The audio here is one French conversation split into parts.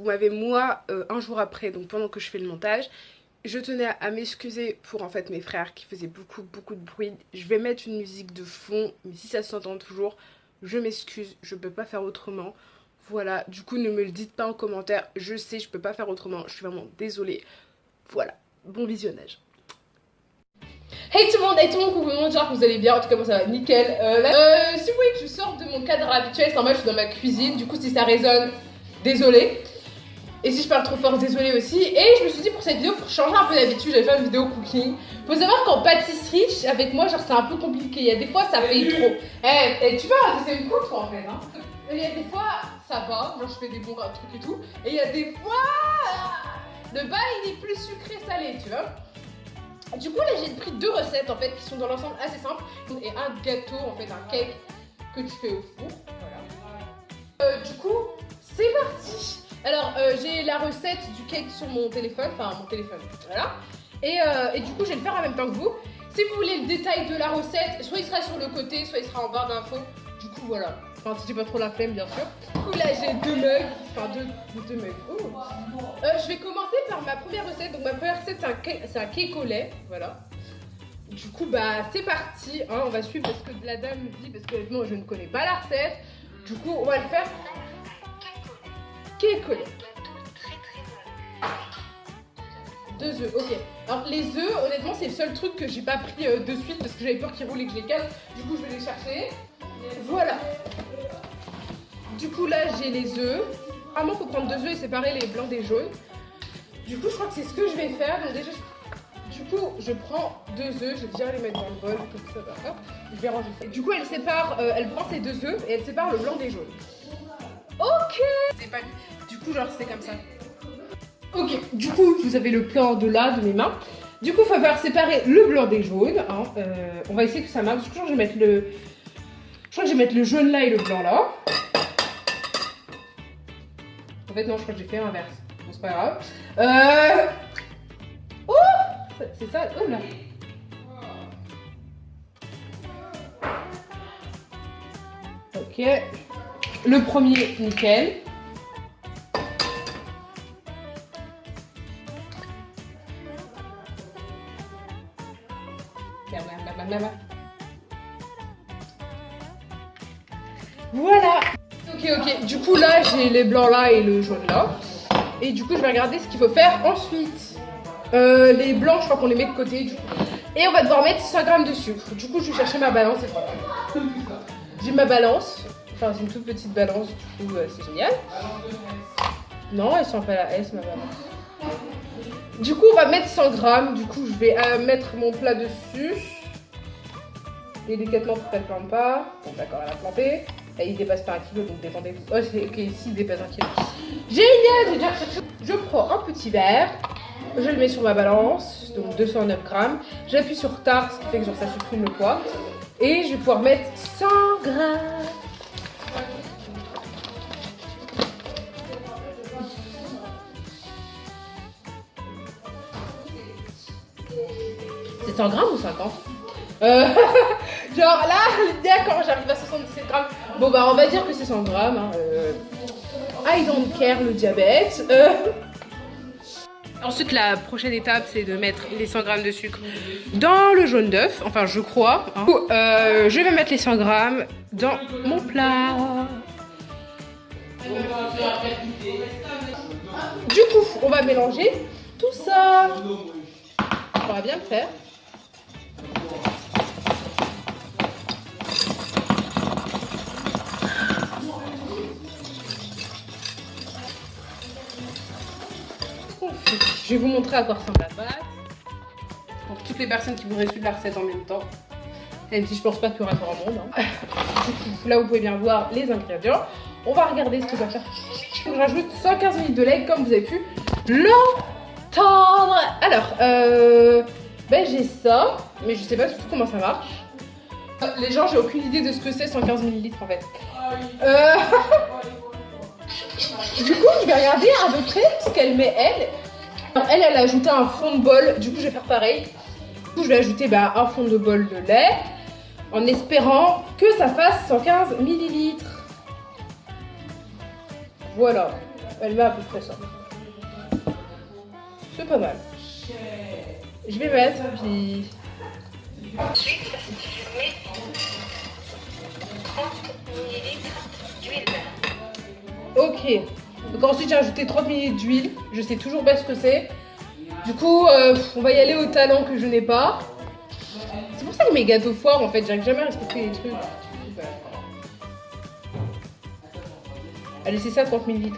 vous m'avez moi un jour après, donc pendant que je fais le montage. Je tenais à m'excuser pour en fait mes frères qui faisaient beaucoup de bruit. Je vais mettre une musique de fond, mais si ça s'entend toujours, je m'excuse, je peux pas faire autrement. Voilà, du coup ne me le dites pas en commentaire, je sais, je peux pas faire autrement, je suis vraiment désolée. Voilà, bon visionnage. Hey tout le monde, coucou, j'espère que vous allez bien, en tout cas moi ça va nickel. Si vous voulez que je sorte de mon cadre habituel, c'est normal, je suis dans ma cuisine, du coup si ça résonne, désolé. Et si je parle trop fort, désolé aussi. Et je me suis dit pour cette vidéo, pour changer un peu d'habitude, j'avais fait une vidéo cooking. Faut savoir qu'en pâtisserie, avec moi, genre c'est un peu compliqué. Il y a des fois ça fait trop. Tu vois, c'est une cour toi en fait. Hein. Il y a des fois ça va, genre je fais des bons trucs et tout. Et il y a des fois, le bas il est plus sucré salé, tu vois. Du coup là j'ai pris deux recettes en fait qui sont dans l'ensemble assez simples. Et un gâteau en fait, un cake que tu fais au four. Voilà. Du coup, c'est parti. Alors j'ai la recette du cake sur mon téléphone, voilà. Et du coup je vais le faire en même temps que vous. Si vous voulez le détail de la recette, soit il sera sur le côté, soit il sera en barre d'infos. Du coup voilà, enfin si j'ai pas trop la flemme bien sûr. Du coup là j'ai deux mugs, enfin deux mugs. Oh. Je vais commencer par ma première recette. Donc ma première recette c'est un cake au lait, voilà. Du coup bah c'est parti, hein, on va suivre parce que la dame dit, parce que honnêtement je ne connais pas la recette. Du coup on va le faire. Cake au lait. 2 œufs, ok. Alors les œufs, honnêtement, c'est le seul truc que j'ai pas pris de suite parce que j'avais peur qu'ils roulent et que je les casse. Du coup, je vais les chercher. Voilà. Du coup, là, j'ai les œufs. Vraiment, faut prendre 2 œufs et séparer les blancs des jaunes. Du coup, je crois que c'est ce que je vais faire. Donc déjà, du coup, je prends 2 œufs. Je vais déjà les mettre dans le bol comme ça. Hop, je vais ranger ça. Du coup, elle sépare, elle prend ces 2 œufs et elle sépare le blanc des jaunes. Ok. C'est pas... Du coup, genre, c'est comme ça. Ok, du coup, vous avez le plan de là, de mes mains. Du coup, il va falloir séparer le blanc des jaunes. Hein. On va essayer que ça marche. Je crois que je vais mettre le... jaune là et le blanc là. En fait, non, je crois que j'ai fait l'inverse. Bon, c'est pas grave. Oh, c'est ça. Oh là. Ok. Le premier, nickel. Voilà. Ok. Du coup là j'ai les blancs là et le jaune là. Et du coup je vais regarder ce qu'il faut faire ensuite. Les blancs je crois qu'on les met de côté du coup. Et on va devoir mettre 100 g de sucre. Du coup je vais chercher ma balance et voilà. J'ai ma balance. Enfin c'est une toute petite balance du coup c'est génial. Non elle sent pas la S ma balance. Du coup on va mettre 100 g. Du coup je vais mettre mon plat dessus. Délicatement pour qu'elle ne plante pas. Bon d'accord elle a planté. Et il dépasse pas 1 kg donc détendez-vous. Oh c'est ok ici il dépasse 1 kg. Génial, j'ai déjà cherché. Je prends un petit verre. Je le mets sur ma balance. Donc 209 g. J'appuie sur tard ce qui fait que genre, ça supprime le poids. Et je vais pouvoir mettre 100 g. C'est 100 g ou 50? Genre là, d'accord, j'arrive à 77 grammes. Bon bah on va dire que c'est 100 grammes. Hein, I don't care le diabète. Ensuite la prochaine étape c'est de mettre les 100 grammes de sucre dans le jaune d'œuf. Enfin je crois. Hein. Je vais mettre les 100 grammes dans mon plat. Du coup on va mélanger tout ça. On va bien le faire. Je vais vous montrer à quoi ressemble la pâte. Pour toutes les personnes qui voudraient suivre la recette en même temps. Même si je pense pas qu'il y aura grand monde. Hein. Là vous pouvez bien voir les ingrédients. On va regarder ce qu'on va faire. Je rajoute 115 ml de lait comme vous avez pu l'entendre. Alors, ben j'ai ça. Mais je sais pas du tout comment ça marche. Les gens, j'ai aucune idée de ce que c'est 115 ml en fait. Du coup, je vais regarder à peu près ce qu'elle met elle. Alors, elle a ajouté un fond de bol. Du coup, je vais faire pareil. Du coup, je vais ajouter un fond de bol de lait en espérant que ça fasse 115 ml. Voilà. Elle met à peu près ça. C'est pas mal. Je vais mettre, puis... Ensuite, je mets 30 ml d'huile. Ok. Donc ensuite j'ai ajouté 30 ml d'huile. Je sais toujours pas ce que c'est. Du coup, on va y aller au talent que je n'ai pas. C'est pour ça que mes gâteaux foirent en fait. J'arrive jamais à respecter les trucs. Allez, c'est ça, 30 ml.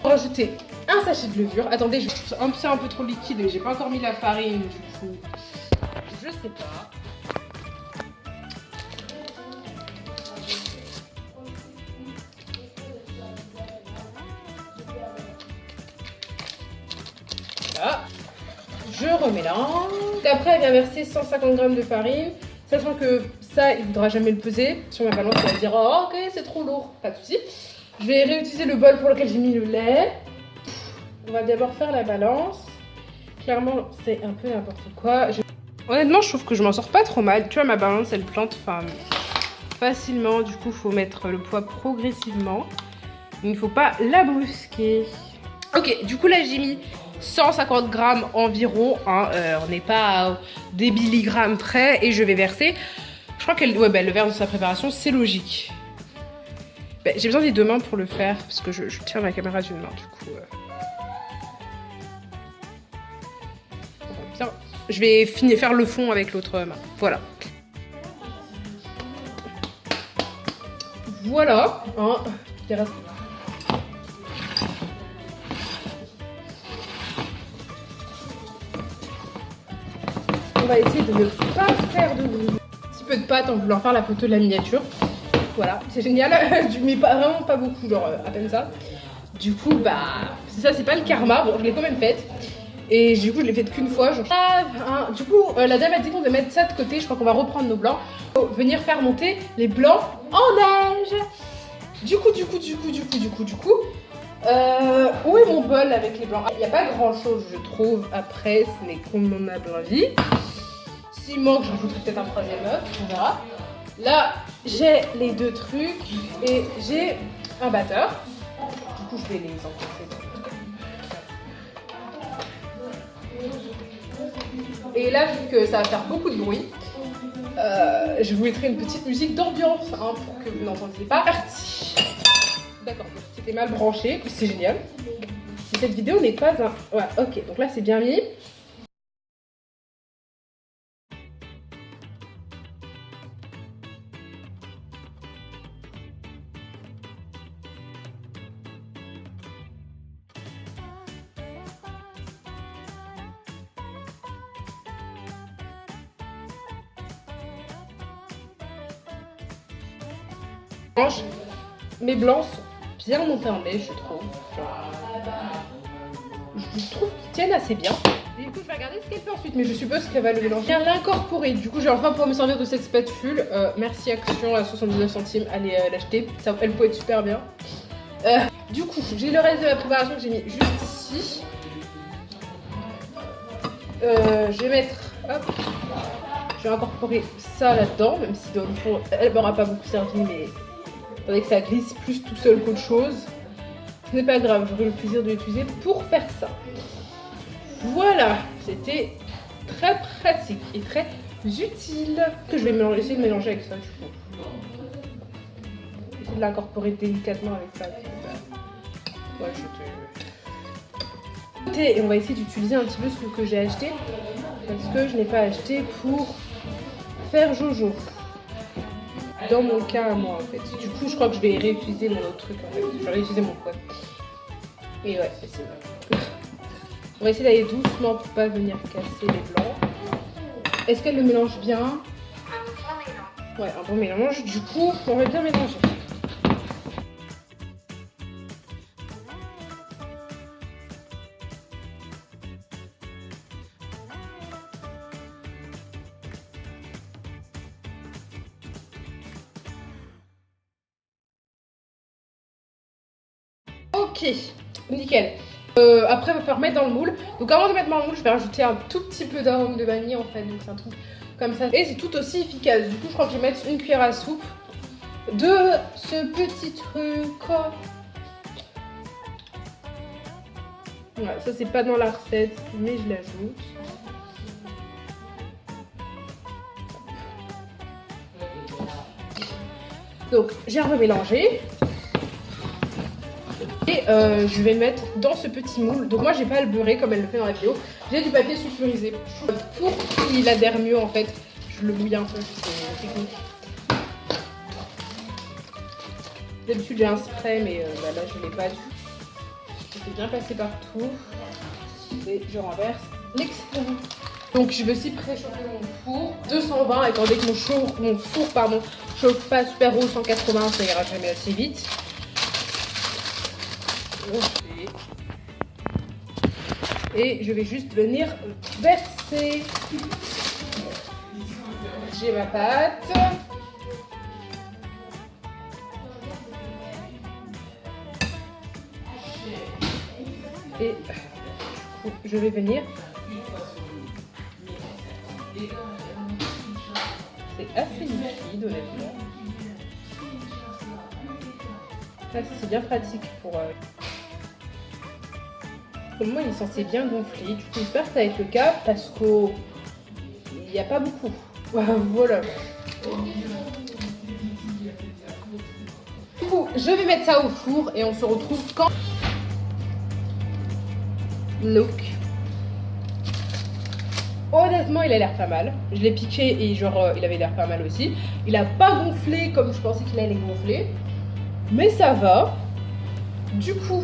On va rajouter un sachet de levure. Attendez, c'est un peu trop liquide mais j'ai pas encore mis la farine. Du coup, je sais pas. Voilà. Je remélange. Après, elle vient verser 150 g de farine. Sachant que ça, il ne faudra jamais le peser. Sur ma balance, elle va dire oh, ok, c'est trop lourd. Pas de soucis. Je vais réutiliser le bol pour lequel j'ai mis le lait. On va d'abord faire la balance. Clairement, c'est un peu n'importe quoi. Honnêtement, je trouve que je m'en sors pas trop mal. Tu vois, ma balance, elle plante facilement. Du coup, il faut mettre le poids progressivement. Il ne faut pas la brusquer. Ok, du coup, là, j'ai mis 150 grammes environ. Hein, on n'est pas à des milligrammes près. Et je vais verser. Je crois que le verre de sa préparation, c'est logique. J'ai besoin des deux mains pour le faire. Parce que je tiens ma caméra d'une main, du coup. Bien. Je vais faire le fond avec l'autre main. Voilà. Voilà. Hein. On va essayer de ne pas faire de bruit. Un petit peu de pâte en voulant faire la photo de la miniature. Voilà, c'est génial. Mais vraiment pas beaucoup, genre à peine ça. Du coup, bah, ça c'est pas le karma. Bon, je l'ai quand même faite. Et du coup, je l'ai faite qu'une fois. Genre... Du coup, la dame a dit qu'on devait mettre ça de côté. Je crois qu'on va reprendre nos blancs. Pour venir faire monter les blancs en neige. Du coup. Où est mon bol avec les blancs? Il n'y a pas grand chose, je trouve. Après, ce n'est convenable envie. S'il manque, je rajouterai peut-être un troisième œuf. On verra. Là, j'ai les deux trucs. Et j'ai un batteur. Du coup, je vais les enfoncer. Et là, vu que ça va faire beaucoup de bruit, je vous mettrai une petite musique d'ambiance hein, pour que vous n'entendiez pas. Parti. D'accord, c'était mal branché, c'est génial. Cette vidéo n'est pas un... Ouais, ok, donc là c'est bien mis. Mes blancs sont bien montés en lait, je trouve. Je trouve qu'ils tiennent assez bien. Et du coup, je vais regarder ce qu'elle fait ensuite, mais je suppose qu'elle va le mélanger. Elle l'incorporer. Du coup, je vais enfin pouvoir me servir de cette spatule. Merci Action à 79 centimes. Allez l'acheter. Elle peut être super bien. Du coup, j'ai le reste de la préparation que j'ai mis juste ici. Je vais mettre. Hop. Je vais incorporer ça là-dedans, même si dans le fond, elle m'aura pas beaucoup servi, mais. Avec que ça glisse plus tout seul qu'autre chose. Ce n'est pas grave, j'aurai le plaisir de l'utiliser pour faire ça. Voilà, c'était très pratique et très utile. Que je vais essayer de mélanger avec ça du coup. Essayer de l'incorporer délicatement avec ça. Ouais, et on va essayer d'utiliser un petit peu ce que j'ai acheté. Parce que je n'ai pas acheté pour faire Jojo. Dans mon cas à moi en fait. Du coup je crois que je vais réutiliser mon autre truc en fait. Je vais réutiliser mon poids. Et ouais, c'est bon. On va essayer d'aller doucement pour pas venir casser les blancs. Est-ce qu'elle le mélange bien? Un bon mélange. Ouais, un bon mélange. Du coup, on va bien mélanger. Ok, nickel. Après, on va faire mettre dans le moule. Donc avant de mettre dans le moule, je vais rajouter un tout petit peu d'arôme de vanille en fait. Donc c'est un truc comme ça. Et c'est tout aussi efficace. Du coup, je crois que je vais mettre une cuillère à soupe de ce petit truc. Voilà, ça c'est pas dans la recette, mais je l'ajoute. Donc j'ai remélangé. Et je vais mettre dans ce petit moule. Donc moi j'ai pas à le beurrer comme elle le fait dans la vidéo. J'ai du papier sulfurisé. Pour qu'il adhère mieux en fait, je le mouille un peu, c'est technique. D'habitude j'ai un spray mais là je l'ai pas du tout. Je fais bien passer partout. Et je renverse l'extérieur. Donc je vais aussi préchauffer mon four 220 étant donné que mon four chauffe pas super haut, 180, ça ira jamais assez vite. Et je vais juste venir verser. J'ai ma pâte. Et je vais venir. C'est assez liquide honnêtement. Ça c'est bien pratique pour... Pour moi il est censé bien gonfler. Du coup j'espère que ça va être le cas parce qu'il n'y a pas beaucoup. Voilà. Du coup je vais mettre ça au four et on se retrouve quand... Look. Honnêtement il a l'air pas mal. Je l'ai piqué et genre il avait l'air pas mal aussi. Il a pas gonflé comme je pensais qu'il allait gonfler. Mais ça va. Du coup